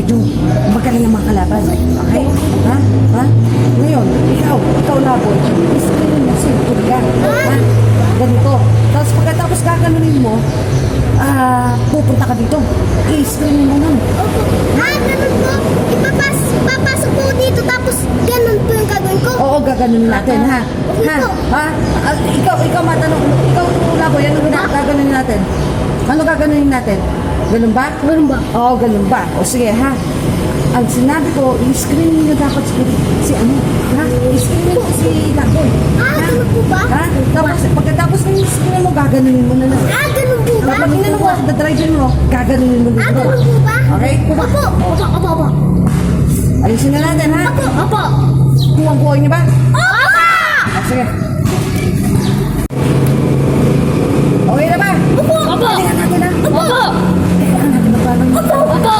medyo magaling ang mga kalaban. Okay? Ha? Ha? Ngayon, ikaw Laboy, i-screen mo si Julia. Ha? Ganito. Tapos pagkatapos gaganunin mo, pupunta ka dito. I-screen mo nun. Opo. Ganun po. Papasok po dito tapos ganun po yung gagawin ko. Oo, gaganunin natin, ha? Ha? Ha? Ikaw matanong, ikaw Laboy, ano gaganunin natin? Ano gaganunin natin? Ganun ba? Ganun ba? Oo, ganun ba? O sige, ha? Ang sinabi ko, i-screen nyo dapat si ano, ha? I-screen mo si Laboy. Ganun po ba? Ha? Tapos, pagkatapos ng i-screen mo, gaganunin mo na lang. Ganun po ba? Kapag inano mo, dadrive mo, gaganunin mo dito. Ganun po ba? Okay? Opo. Ayusin na natin, ha? Opo. Kuwang-kuwang niyo ba? Opo! Sige. Okay na ba? Opo. Tingnan natin, ha? Opo. Kailangan natin magpalang. Opo.